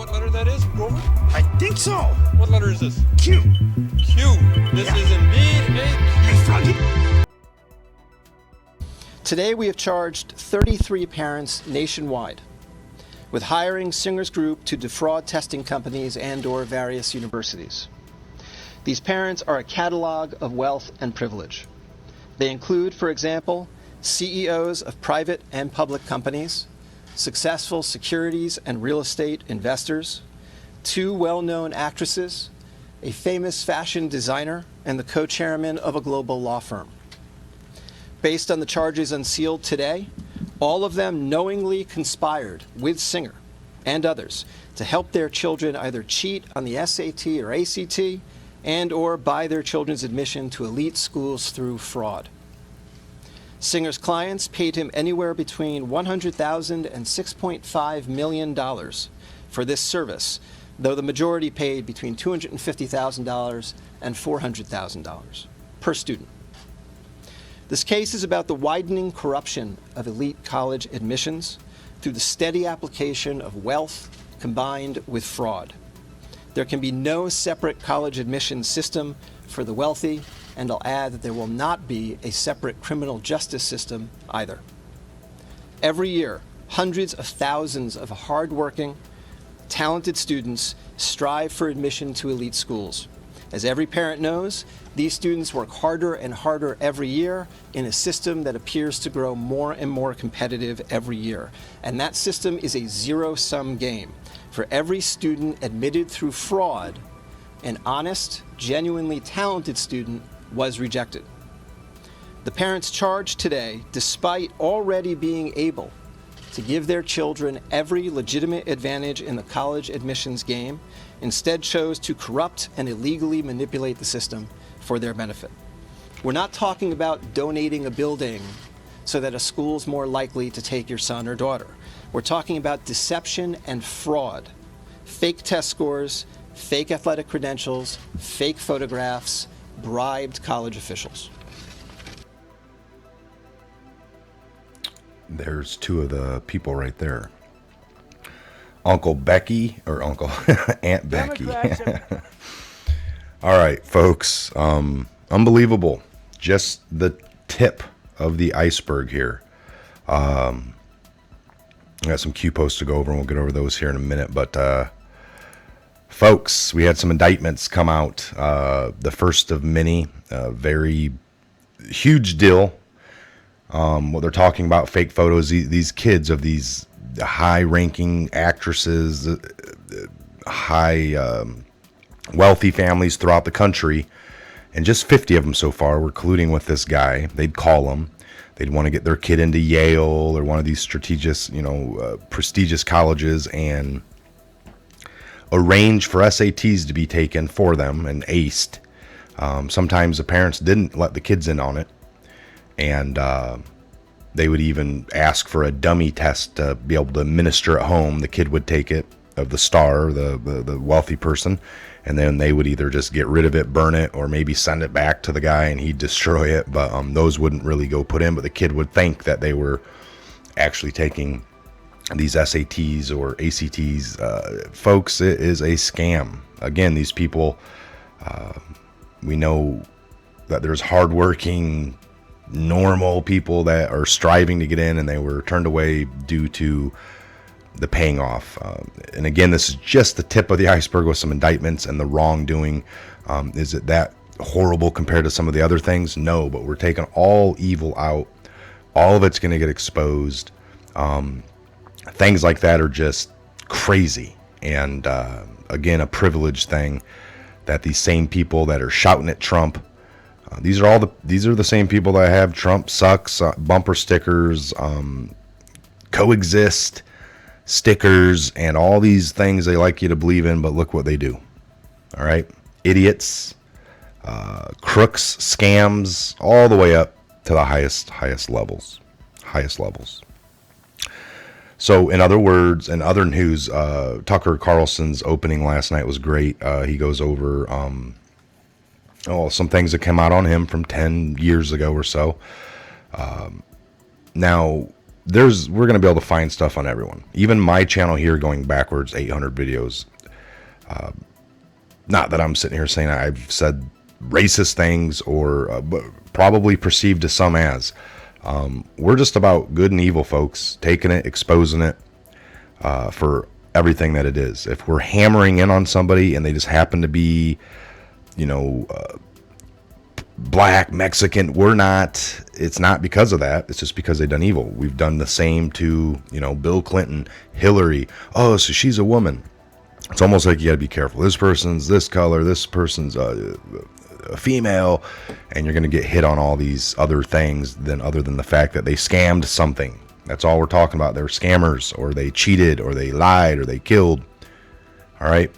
what letter that is, Grover? I think so. What letter is this? Q. Q. This is indeed a I found it. Today we have charged 33 parents nationwide with hiring Singer's Group to defraud testing companies and/or various universities. These parents are a catalog of wealth and privilege. They include, for example, CEOs of private and public companies, successful securities and real estate investors, two well-known actresses, a famous fashion designer, and the co-chairman of a global law firm. Based on the charges unsealed today, all of them knowingly conspired with Singer and others to help their children either cheat on the SAT or ACT and/or buy their children's admission to elite schools through fraud. Singer's clients paid him anywhere between $100,000 and $6.5 million for this service, though the majority paid between $250,000 and $400,000 per student. This case is about the widening corruption of elite college admissions through the steady application of wealth combined with fraud. There can be no separate college admissions system for the wealthy, and I'll add that there will not be a separate criminal justice system either. Every year, hundreds of thousands of hardworking, talented students strive for admission to elite schools. As every parent knows, these students work harder and harder every year in a system that appears to grow more and more competitive every year. And that system is a zero-sum game. For every student admitted through fraud, an honest, genuinely talented student was rejected. The parents charged today, despite already being able to give their children every legitimate advantage in the college admissions game, instead chose to corrupt and illegally manipulate the system for their benefit. We're not talking about donating a building so that a school's more likely to take your son or daughter. We're talking about deception and fraud, fake test scores, fake athletic credentials, fake photographs, bribed college officials. There's two of the people right there. Uncle Becky, or Uncle Aunt Becky. All right, folks. Unbelievable. Just the tip of the iceberg here. I got some Q posts to go over, and we'll get over those here in a minute. But, folks, we had some indictments come out. The first of many. Very huge deal. What they're talking about, fake photos, these kids of these high-ranking actresses, high wealthy families throughout the country, and just 50 of them so far were colluding with this guy. They'd call him. They'd want to get their kid into Yale or one of these prestigious colleges and arrange for SATs to be taken for them and aced. Sometimes the parents didn't let the kids in on it. And they would even ask for a dummy test to be able to administer at home. The kid would take it, of the star, the wealthy person, and then they would either just get rid of it, burn it, or maybe send it back to the guy and he'd destroy it. But those wouldn't really go put in, but the kid would think that they were actually taking these SATs or ACTs. Folks, it is a scam. Again, these people, we know that there's hardworking, normal people that are striving to get in, and they were turned away due to the paying off. And again, this is just the tip of the iceberg with some indictments and the wrongdoing. Is it that horrible compared to some of the other things? No, but we're taking all evil out. All of it's going to get exposed. Things like that are just crazy. And again, a privileged thing that these same people that are shouting at Trump, these are the same people that have Trump sucks, bumper stickers, coexist stickers, and all these things they like you to believe in, but look what they do. All right, idiots, crooks, scams, all the way up to the highest levels. So, in other words, in other news, Tucker Carlson's opening last night was great. He goes over some things that came out on him from 10 years ago or so. Now, we're going to be able to find stuff on everyone. Even my channel here, going backwards 800 videos. Not that I'm sitting here saying I've said racist things or probably perceived to some as. We're just about good and evil, folks, taking it, exposing it for everything that it is. If we're hammering in on somebody and they just happen to be, black, Mexican, we're not, it's not because of that. It's just because they've done evil. We've done the same to, Bill Clinton, Hillary. Oh, so she's a woman. It's almost like you got to be careful. This person's this color, this person's a female, and you're going to get hit on all these other things other than the fact that they scammed something. That's all we're talking about. They're scammers, or they cheated, or they lied, or they killed. All right.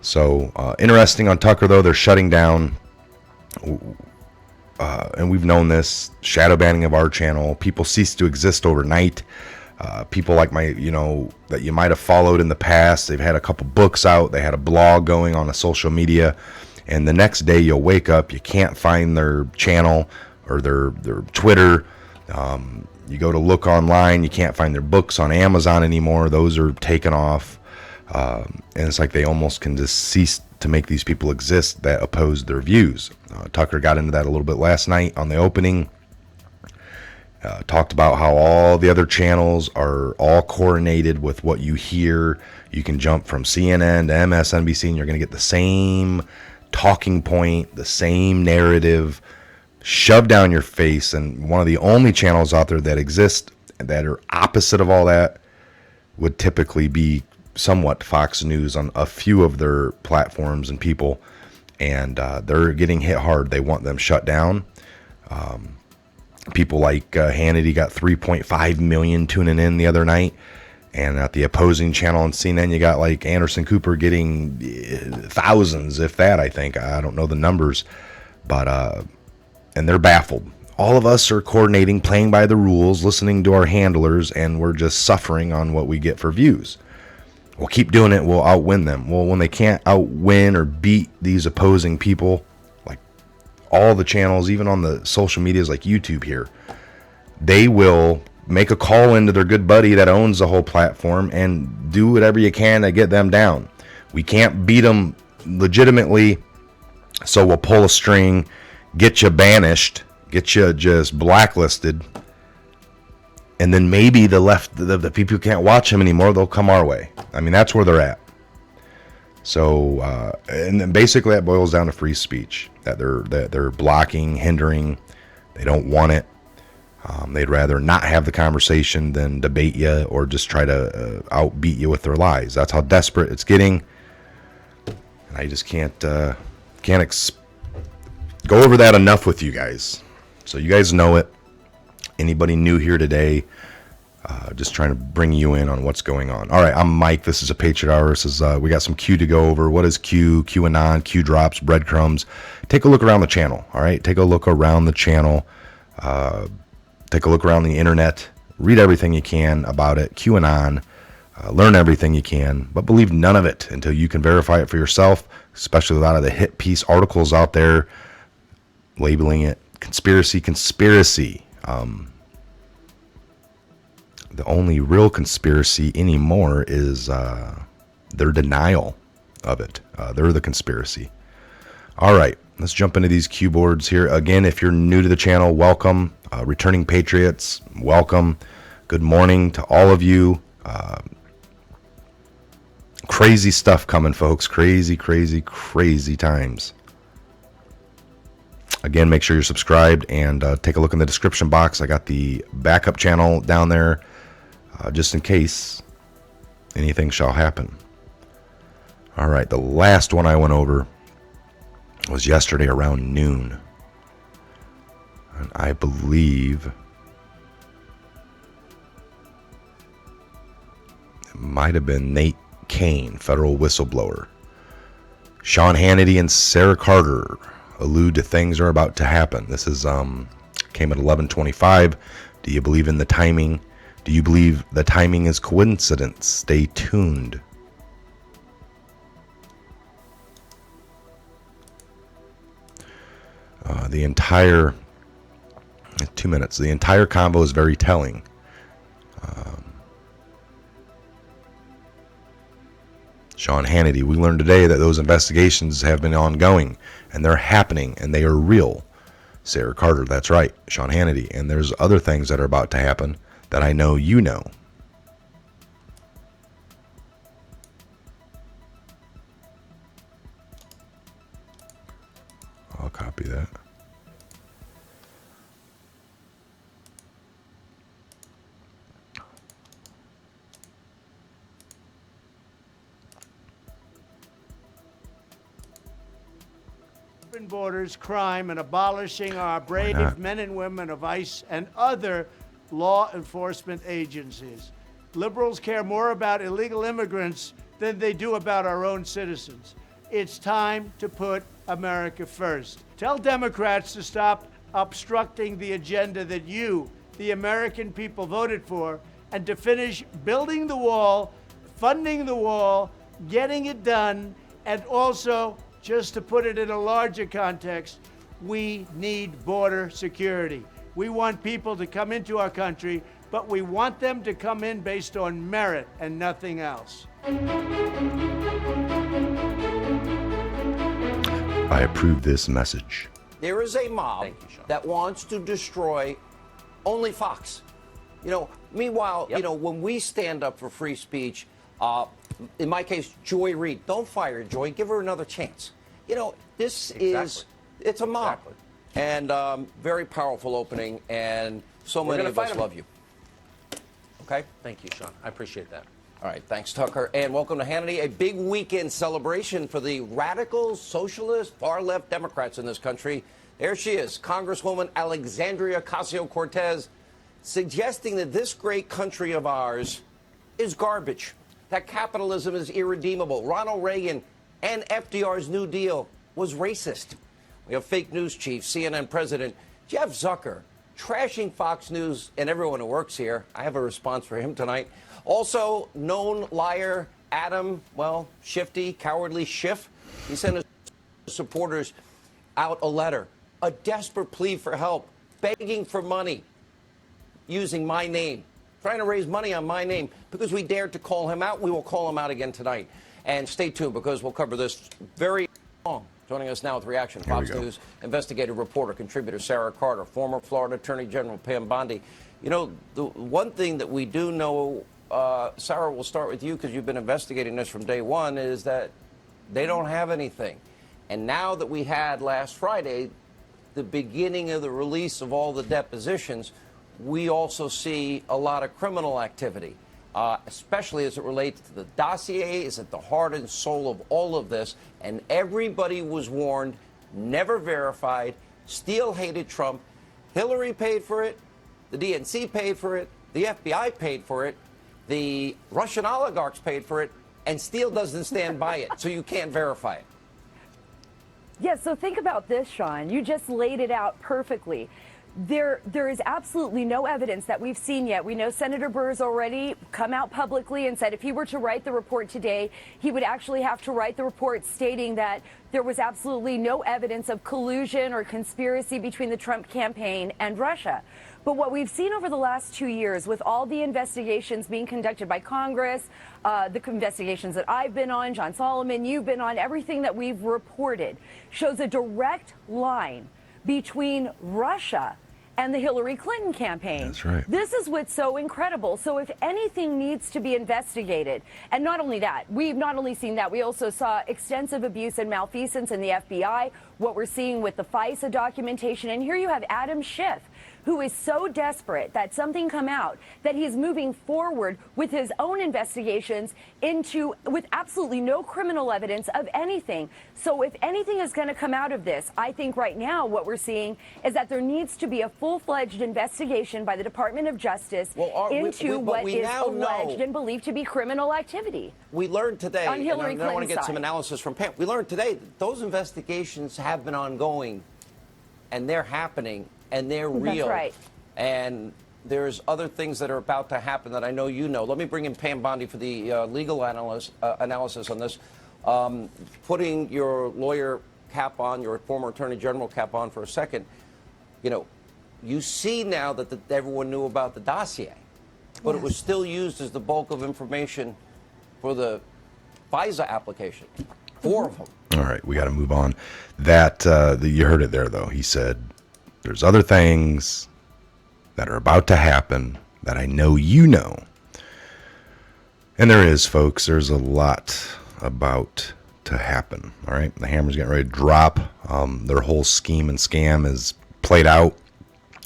So interesting on Tucker, though, they're shutting down. And we've known this shadow banning of our channel. People cease to exist overnight. People like that you might have followed in the past. They've had a couple books out. They had a blog going on a social media. And the next day you'll wake up, you can't find their channel or their Twitter. You go to look online, you can't find their books on Amazon anymore. Those are taken off. And it's like they almost can just cease to make these people exist that oppose their views. Tucker got into that a little bit last night on the opening. Talked about how all the other channels are all coordinated with what you hear. You can jump from CNN to MSNBC and you're going to get the same talking point, the same narrative shoved down your face. And one of the only channels out there that exist that are opposite of all that would typically be somewhat Fox News on a few of their platforms and people. And they're getting hit hard. They want them shut down. People like Hannity got 3.5 million tuning in the other night. And at the opposing channel on CNN, you got like Anderson Cooper getting thousands, if that, I think. I don't know the numbers. But, and they're baffled. All of us are coordinating, playing by the rules, listening to our handlers, and we're just suffering on what we get for views. We'll keep doing it, we'll outwin them. Well, when they can't outwin or beat these opposing people, like all the channels, even on the social medias like YouTube here, they will make a call into their good buddy that owns the whole platform and do whatever you can to get them down. We can't beat them legitimately, so we'll pull a string, get you banished, get you just blacklisted, and then maybe the people who can't watch them anymore, they'll come our way. I mean, that's where they're at. So, and then basically that boils down to free speech, that they're blocking, hindering. They don't want it. They'd rather not have the conversation than debate you or just try to outbeat you with their lies. That's how desperate it's getting. And I just can't go over that enough with you guys. So you guys know it. Anybody new here today, just trying to bring you in on what's going on. All right, I'm Mike. This is a Patriot Hour. This is, we got some Q to go over. What is Q? QAnon, Q drops, breadcrumbs. Take a look around the channel. All right, take a look around the channel. Take a look around the internet. Read everything you can about it. QAnon. Learn everything you can, but believe none of it until you can verify it for yourself, especially a lot of the hit piece articles out there labeling it conspiracy. The only real conspiracy anymore is their denial of it. They're the conspiracy. All right, let's jump into these Q boards here. Again, if you're new to the channel, welcome. Returning Patriots, welcome. Good morning to all of you. Crazy stuff coming, folks. Crazy times. Again, make sure you're subscribed and take a look in the description box. I got the backup channel down there just in case anything shall happen. All right, the last one I went over was yesterday around noon. And I believe it might have been Nate Kane, federal whistleblower. Sean Hannity and Sarah Carter allude to things are about to happen. This is came at 11:25. Do you believe in the timing? Do you believe the timing is coincidence? Stay tuned. The entire 2 minutes. The entire convo is very telling. Sean Hannity. We learned today that those investigations have been ongoing, and they're happening, and they are real. Sarah Carter, that's right, Sean Hannity. And there's other things that are about to happen that I know you know. I'll copy that. Open borders, crime, and abolishing our brave men and women of ICE and other law enforcement agencies. Liberals care more about illegal immigrants than they do about our own citizens. It's time to put America first. Tell Democrats to stop obstructing the agenda that you, the American people, voted for, and to finish building the wall, funding the wall, getting it done, and also, just to put it in a larger context, we need border security. We want people to come into our country, but we want them to come in based on merit and nothing else. I approve this message. There is a mob that wants to destroy only Fox. You know, meanwhile, you know, when we stand up for free speech, in my case, Joy Reid, don't fire Joy, give her another chance. You know, this is, it's a mob. And very powerful opening, and so many of us love you. Okay? Thank you, Sean. I appreciate that. All right, thanks, Tucker. And welcome to Hannity. A big weekend celebration for the radical, socialist, far-left Democrats in this country. There she is, Congresswoman Alexandria Ocasio-Cortez, suggesting that this great country of ours is garbage, that capitalism is irredeemable. Ronald Reagan and FDR's New Deal was racist. We have fake news chief, CNN president Jeff Zucker, trashing Fox News and everyone who works here. I have a response for him tonight. Also, known liar Adam, well, Shifty, cowardly Schiff. He sent his supporters out a letter, a desperate plea for help, begging for money, using my name, trying to raise money on my name because we dared to call him out. We will call him out again tonight. And stay tuned because we'll cover this very long. Joining us now with reaction, Fox News investigative reporter, contributor Sarah Carter, former Florida Attorney General Pam Bondi. You know, the one thing that we do know, Sarah, we'll start with you because you've been investigating this from day one, is that they don't have anything. And now that we had last Friday the beginning of the release of all the depositions, we also see a lot of criminal activity. Especially as it relates to the dossier, is at the heart and soul of all of this. And everybody was warned, never verified. Steele hated Trump. Hillary paid for it. The DNC paid for it. The FBI paid for it. The Russian oligarchs paid for it. And Steele doesn't stand by it, so you can't verify it. Yeah, so think about this, Sean. You just laid it out perfectly. There is absolutely no evidence that we've seen yet. We know Senator Burr's already come out publicly and said if he were to write the report today, he would actually have to write the report stating that there was absolutely no evidence of collusion or conspiracy between the Trump campaign and Russia. But what we've seen over the last 2 years with all the investigations being conducted by Congress, the investigations that I've been on, John Solomon, you've been on, everything that we've reported shows a direct line between Russia and the Hillary Clinton campaign. That's right. This is what's so incredible. So if anything needs to be investigated, and not only that, we've not only seen that, we also saw extensive abuse and malfeasance in the FBI, what we're seeing with the FISA documentation, and here you have Adam Schiff, who is so desperate that something come out that he's moving forward with his own investigations with absolutely no criminal evidence of anything. So if anything is going to come out of this, I think right now what we're seeing is that there needs to be a full-fledged investigation by the Department of Justice into what is alleged and believed to be criminal activity. We learned today, on Hillary and I want to Clinton's get some side. analysis from Pam. We learned today that those investigations have been ongoing, and they're happening, and they're real. That's right. And there's other things that are about to happen that I know you know. Let me bring in Pam Bondi for the legal analysis on this. Putting your lawyer cap on, your former Attorney General cap on for a second, you know, you see now that everyone knew about the dossier, but it was still used as the bulk of information for the FISA application. 4 of them. All right, we got to move on. That you heard it there, though. He said, there's other things that are about to happen that I know you know. And there is, folks. There's a lot about to happen. All right, the hammer's getting ready to drop. Their whole scheme and scam is played out,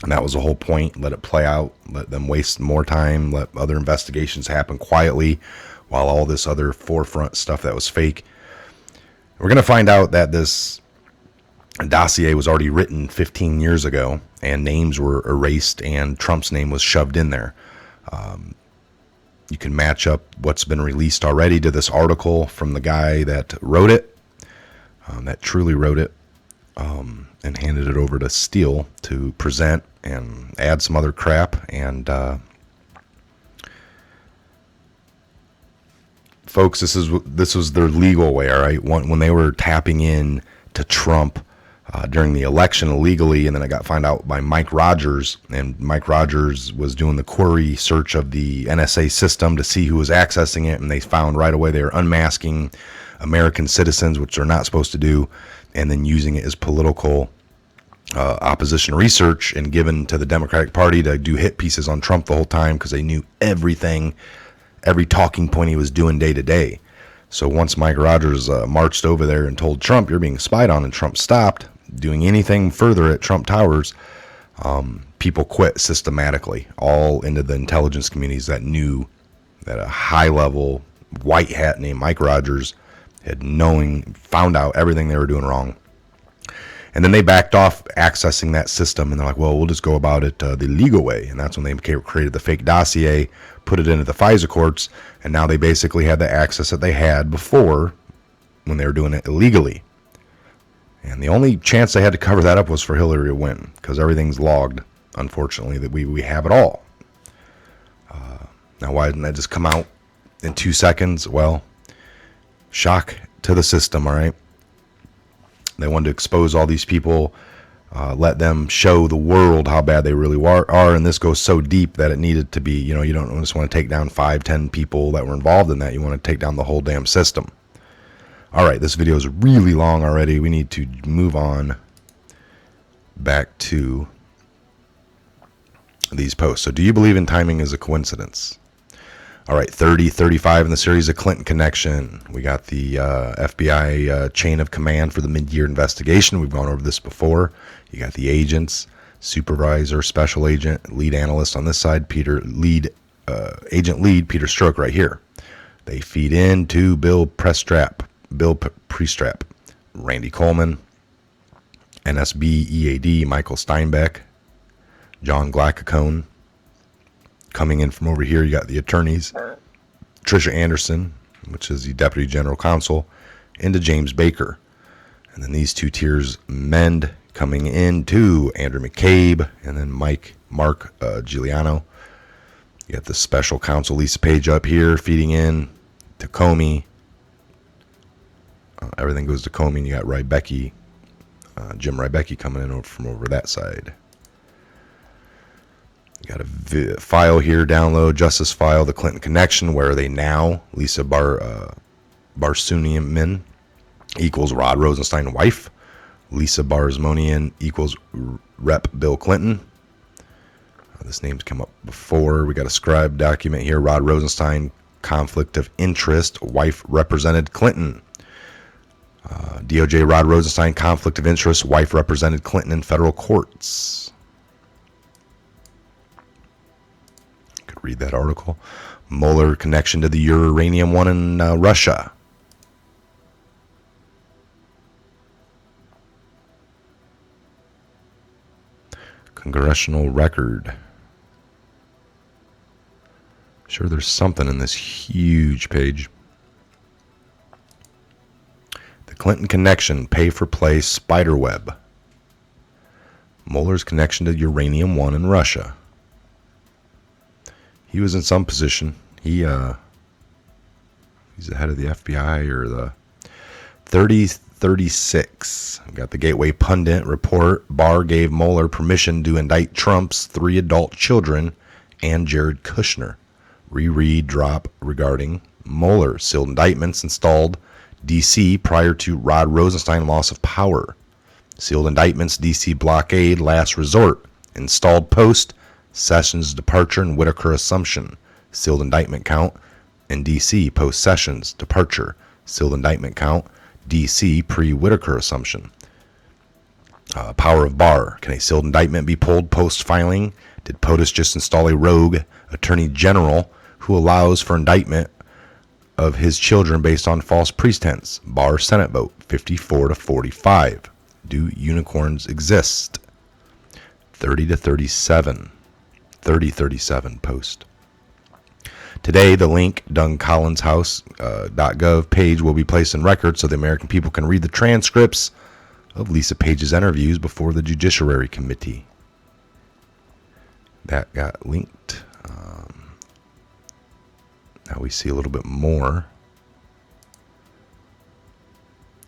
and that was the whole point. Let it play out. Let them waste more time. Let other investigations happen quietly, while all this other forefront stuff that was fake. We're going to find out that this dossier was already written 15 years ago, and names were erased, and Trump's name was shoved in there. You can match up what's been released already to this article from the guy that wrote it, that truly wrote it, and handed it over to Steele to present and add some other crap. And folks, this was their legal way, all right? When they were tapping in to Trump during the election illegally, and then I got found out by Mike Rogers, and Mike Rogers was doing the query search of the NSA system to see who was accessing it, and they found right away they were unmasking American citizens, which they're not supposed to do, and then using it as political opposition research and given to the Democratic Party to do hit pieces on Trump the whole time because they knew everything, every talking point he was doing day to day. So once Mike Rogers marched over there and told Trump, you're being spied on, and Trump stopped doing anything further at Trump Towers, people quit systematically, all into the intelligence communities that knew that a high-level white hat named Mike Rogers had found out everything they were doing wrong. And then they backed off accessing that system, and they're like, well, we'll just go about it the legal way. And that's when they created the fake dossier, put it into the FISA courts, and now they basically had the access that they had before when they were doing it illegally. And the only chance they had to cover that up was for Hillary to win, because everything's logged, unfortunately, that we have it all. Now, why didn't that just come out in 2 seconds? Well, shock to the system, all right? They wanted to expose all these people, let them show the world how bad they really are, and this goes so deep that it needed to be, you don't just want to take down 5-10 people that were involved in that. You want to take down the whole damn system. All right, this video is really long already. We need to move on back to these posts. So do you believe in timing is a coincidence? All right, 35 in the series of Clinton Connection. We got the FBI chain of command for the mid-year investigation. We've gone over this before. You got the agents, supervisor, special agent, lead analyst on this side, agent lead, Peter Strzok right here. They feed into Bill Priestap, Randy Coleman, NSB EAD, Michael Steinbeck, John Glacacone. Coming in from over here, you got the attorneys, Tricia Anderson, which is the Deputy General Counsel, into James Baker. And then these two tiers mend coming into Andrew McCabe, and then Mark Giuliano. You got the special counsel Lisa Page up here feeding in to Comey. Everything goes to Comey, and you got Jim Rybecki coming in from over that side. You got a file here, download, justice file, the Clinton Connection. Where are they now? Lisa Barsunian equals Rod Rosenstein wife. Lisa Barsunian equals Rep Bill Clinton. This name's come up before. We got a scribe document here. Rod Rosenstein, conflict of interest, wife represented Clinton. DOJ Rod Rosenstein, conflict of interest, wife represented Clinton in federal courts. Read that article. Mueller connection to the uranium one in Russia. Congressional record. Sure, there's something in this huge page. The Clinton connection, pay for play, spiderweb. Mueller's connection to uranium one in Russia. He was in some position. He's the head of the FBI or the 3036. We got the Gateway Pundit report. Barr gave Mueller permission to indict Trump's 3 adult children and Jared Kushner. Reread drop regarding Mueller sealed indictments installed D.C. prior to Rod Rosenstein loss of power. Sealed indictments D.C. blockade last resort installed post Sessions departure and Whitaker assumption. Sealed indictment count in D.C. post Sessions departure. Sealed indictment count D.C. pre-Whitaker assumption. Power of Barr. Can a sealed indictment be pulled post-filing? Did POTUS just install a rogue attorney general who allows for indictment of his children based on false pretense? Barr Senate vote 54-45. Do unicorns exist? 30-37. 30-37 post. Today, the link DougCollinsHouse.gov page will be placed in record so the American people can read the transcripts of Lisa Page's interviews before the Judiciary Committee. That got linked. Now we see a little bit more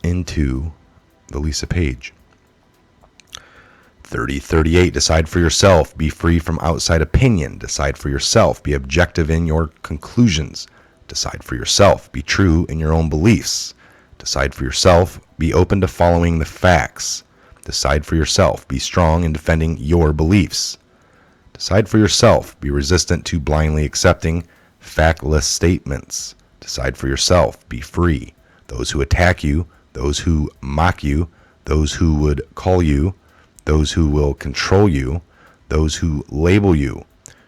into the Lisa Page. 30-38, decide for yourself. Be free from outside opinion. Decide for yourself. Be objective in your conclusions. Decide for yourself. Be true in your own beliefs. Decide for yourself. Be open to following the facts. Decide for yourself. Be strong in defending your beliefs. Decide for yourself. Be resistant to blindly accepting factless statements. Decide for yourself. Be free. Those who attack you, those who mock you, those who would call you, those who will control you, those who label you,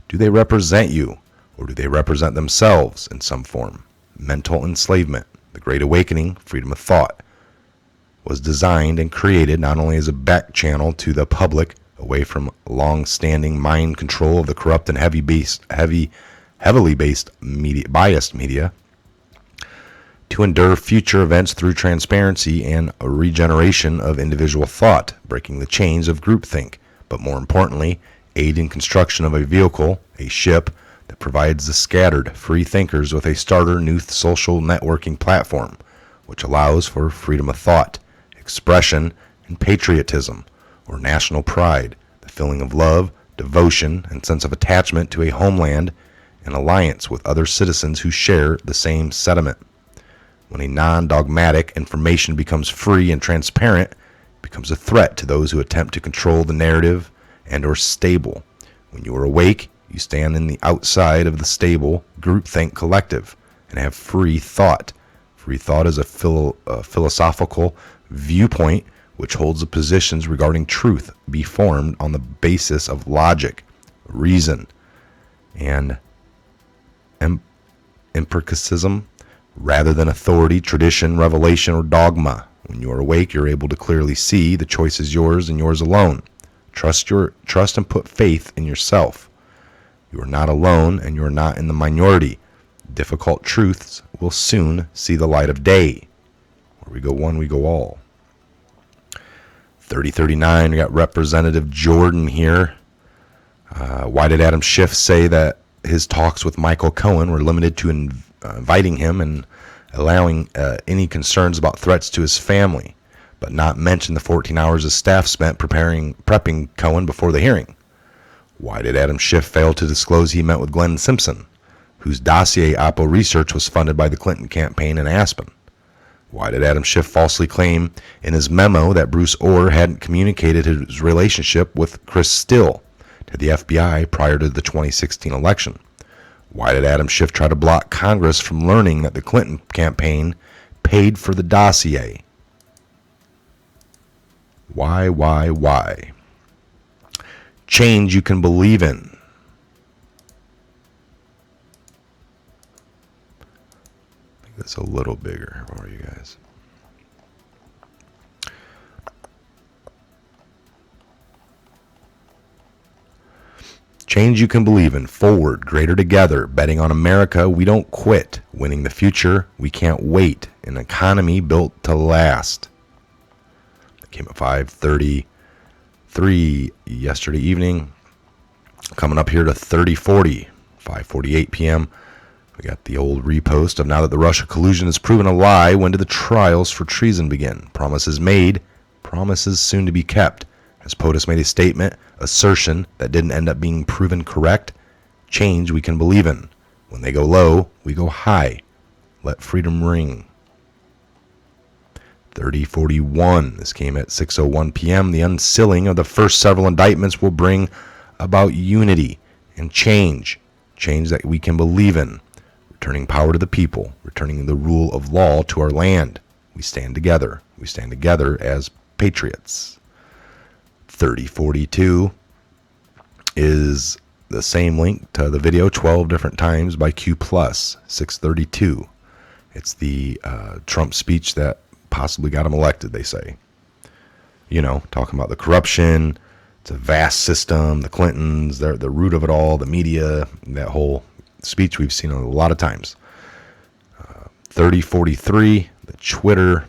do they represent you, or do they represent themselves in some form? Mental enslavement, the Great Awakening, freedom of thought, was designed and created not only as a back channel to the public, away from long-standing mind control of the corrupt and heavily biased media, to endure future events through transparency and a regeneration of individual thought, breaking the chains of groupthink, but more importantly, aid in construction of a vehicle, a ship, that provides the scattered free thinkers with a starter new social networking platform, which allows for freedom of thought, expression, and patriotism, or national pride, the feeling of love, devotion, and sense of attachment to a homeland and alliance with other citizens who share the same sentiment. When a non-dogmatic information becomes free and transparent, it becomes a threat to those who attempt to control the narrative and or stable. When you are awake, you stand in the outside of the stable groupthink collective and have free thought. Free thought is a philosophical viewpoint which holds the positions regarding truth be formed on the basis of logic, reason, and empiricism, rather than authority, tradition, revelation, or dogma. When you are awake, you're able to clearly see the choice is yours and yours alone. Trust and put faith in yourself. You are not alone and you are not in the minority. Difficult truths will soon see the light of day. Where we go one, we go all. 30-39, we got Representative Jordan here. Why did Adam Schiff say that his talks with Michael Cohen were limited to inviting him and allowing any concerns about threats to his family, but not mention the 14 hours his staff spent prepping Cohen before the hearing? Why did Adam Schiff fail to disclose he met with Glenn Simpson, whose dossier Oppo research was funded by the Clinton campaign in Aspen? Why did Adam Schiff falsely claim in his memo that Bruce Orr hadn't communicated his relationship with Chris Still to the FBI prior to the 2016 election? Why did Adam Schiff try to block Congress from learning that the Clinton campaign paid for the dossier? Why? Change you can believe in. Make this a little bigger for you guys. Change you can believe in. Forward, greater together. Betting on America, we don't quit. Winning the future, we can't wait. An economy built to last. It came at 5:33 yesterday evening. Coming up here to 30:40, 5:48 p.m. We got the old repost of now that the Russia collusion is proven a lie, when do the trials for treason begin? Promises made, promises soon to be kept. As POTUS made a statement, assertion that didn't end up being proven correct. Change we can believe in. When they go low, we go high. Let freedom ring. 3041. This came at 6:01 p.m. The unsealing of the first several indictments will bring about unity and change that we can believe in, returning power to the people, returning the rule of law to our land. We stand together. We stand together as patriots. 3042 is the same link to the video 12 different times by Q+, 632. It's the Trump speech that possibly got him elected, they say. You know, talking about the corruption. It's a vast system. The Clintons, they're the root of it all. The media, that whole speech we've seen a lot of times. 3043, the Twitter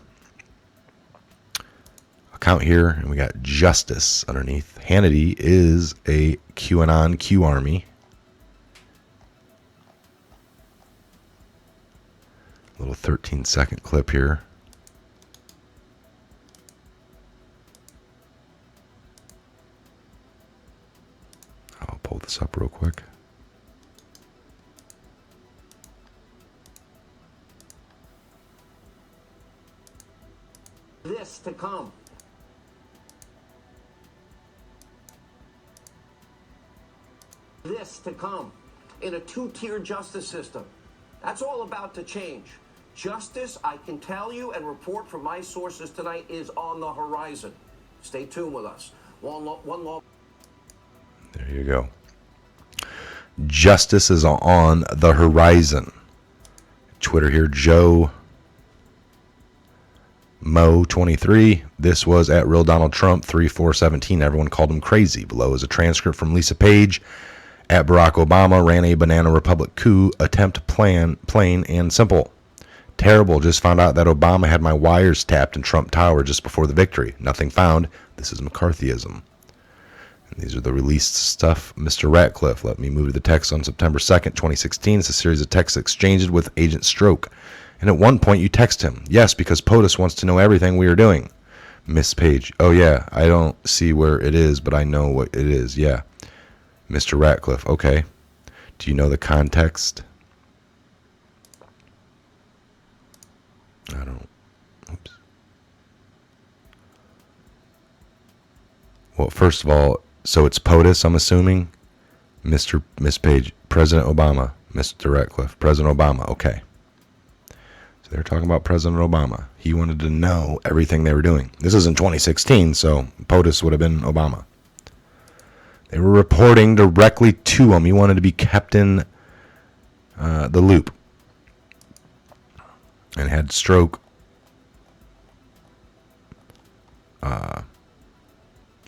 account here, and we got Justice underneath. Hannity is a QAnon Q army. Little 13-second clip here. I'll pull this up real quick. This to come. This to come in a two-tier justice system. That's all about to change. Justice, I can tell you and report from my sources tonight, is on the horizon. Stay tuned with us. One law. There you go. Justice is on the horizon. Twitter here, Joe Mo23. This was at Real Donald Trump 3417. Everyone called him crazy. Below is a transcript from Lisa Page. At Barack Obama ran a banana republic coup attempt plain and simple. Terrible. Just found out that Obama had my wires tapped in Trump Tower just before the victory. Nothing found. This is McCarthyism. And these are the released stuff. Mr. Ratcliffe, let me move to the text on September 2nd, 2016. It's a series of texts exchanged with Agent Stroke. And at one point you text him, yes, because POTUS wants to know everything we are doing. Miss Page, oh yeah, I don't see where it is, but I know what it is, yeah. Mr. Ratcliffe, okay. Do you know the context? I don't. Oops. Well, first of all, so it's POTUS, I'm assuming. Miss Page, President Obama. Mr. Ratcliffe, President Obama, okay. So they're talking about President Obama. He wanted to know everything they were doing. This is in 2016, so POTUS would have been Obama. They were reporting directly to him. He wanted to be kept in the loop. And had Stroke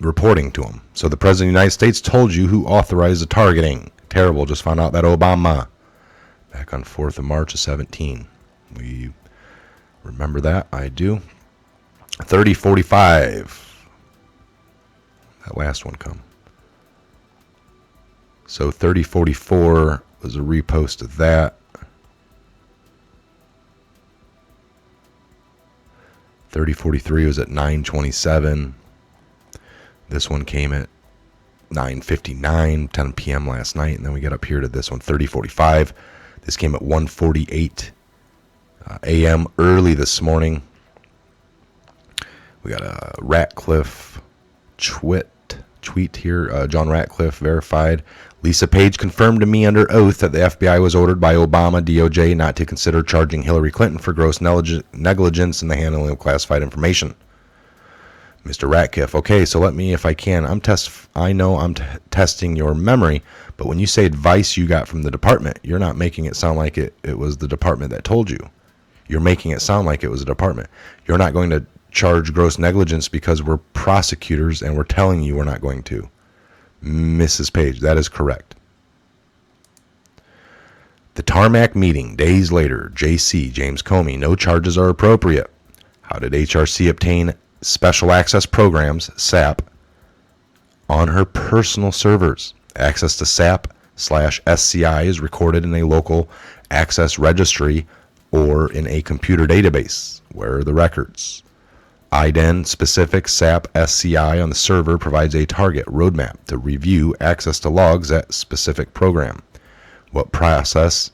reporting to him. So the President of the United States told you who authorized the targeting. Terrible. Just found out that Obama. Back on 4th of March of 17. We remember that. I do. 3045. That last one come. So 3044 was a repost of that. 3043 was at 9:27. This one came at 9:59, 10 p.m. last night, and then we get up here to this one, 3045. This came at 1:48 a.m. early this morning. We got a Ratcliffe tweet here. John Ratcliffe verified. Lisa Page confirmed to me under oath that the FBI was ordered by Obama DOJ not to consider charging Hillary Clinton for gross negligence in the handling of classified information. Mr. Ratcliffe, okay, so let me, if I can, I know I'm testing your memory, but when you say advice you got from the department, you're not making it sound like it was the department that told you. You're making it sound like it was the department. You're not going to charge gross negligence because we're prosecutors and we're telling you we're not going to. Mrs. Page, that is correct. The tarmac meeting, days later, JC, James Comey, no charges are appropriate. How did HRC obtain special access programs, SAP, on her personal servers? Access to SAP/SCI is recorded in a local access registry or in a computer database. Where are the records? IDEN specific SAP SCI on the server provides a target roadmap to review access to logs at specific program. What process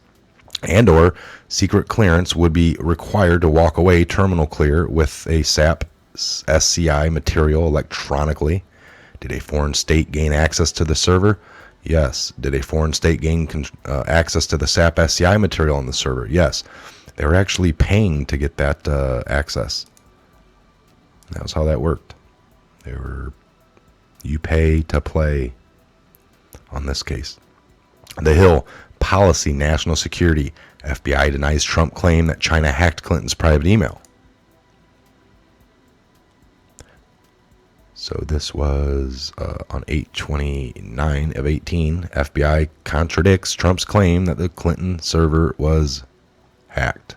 and or secret clearance would be required to walk away terminal clear with a SAP SCI material electronically. Did a foreign state gain access to the server? Yes. Did a foreign state gain access to the SAP SCI material on the server? Yes. They were actually paying to get that access. That was how that worked. You pay to play on this case. The Hill, policy, national security. FBI denies Trump claim that China hacked Clinton's private email. So this was on 8/29 of 18. FBI contradicts Trump's claim that the Clinton server was hacked.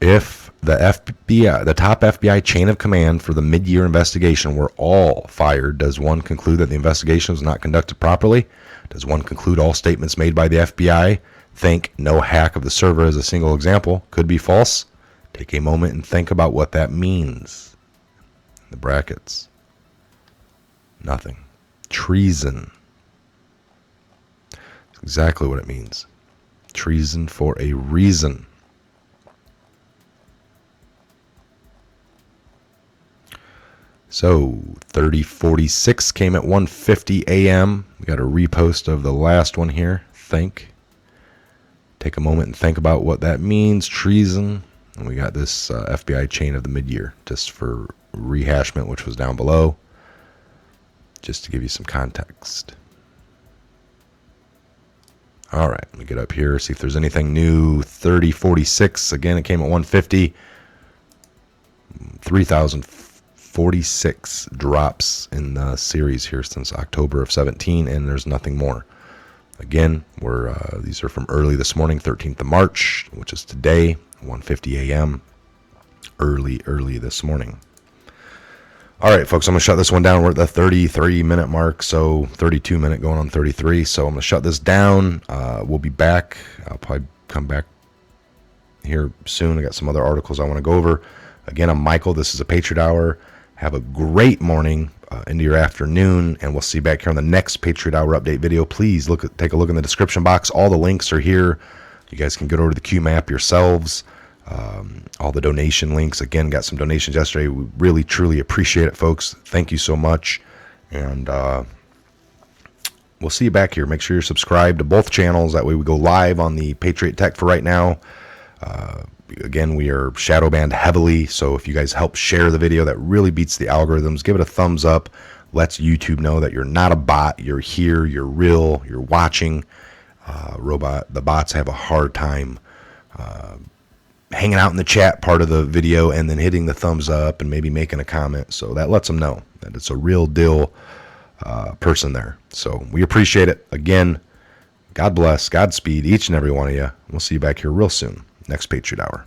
If the top FBI chain of command for the mid-year investigation were all fired, does one conclude that the investigation was not conducted properly? Does one conclude all statements made by the FBI think no hack of the server as a single example could be false? Take a moment and think about what that means. In the brackets. Nothing. Treason. That's exactly what it means. Treason for a reason. So 3046 came at 1:50 a.m. We got a repost of the last one here. Take a moment and think about what that means. Treason. And we got this FBI chain of the mid-year, just for rehashment, which was down below, just to give you some context. All right, let me get up here, see if there's anything new. 3046, again, it came at 150. 3,046 drops in the series here since October of 17, and there's nothing more. Again, these are from early this morning, 13th of March, which is today, 1:50 a.m. Early this morning. All right, folks, I'm going to shut this one down. We're at the 33-minute mark, so 32-minute going on 33. So I'm going to shut this down. We'll be back. I'll probably come back here soon. I got some other articles I want to go over. Again, I'm Michael. This is a Patriot Hour. Have a great morning into your afternoon, and we'll see you back here on the next Patriot Hour update video. Please take a look in the description box. All the links are here. You guys can get over to the Q map yourselves. All the donation links. Again, got some donations yesterday. We really, truly appreciate it, folks. Thank you so much. And we'll see you back here. Make sure you're subscribed to both channels. That way we go live on the Patriot Tech for right now. Again, we are shadow banned heavily, so if you guys help share the video, that really beats the algorithms. Give it a thumbs up. Lets YouTube know that you're not a bot. You're here. You're real. You're watching. The bots have a hard time hanging out in the chat part of the video and then hitting the thumbs up and maybe making a comment. So that lets them know that it's a real deal person there. So we appreciate it. Again, God bless. Godspeed each and every one of you. We'll see you back here real soon. Next Patriot Hour.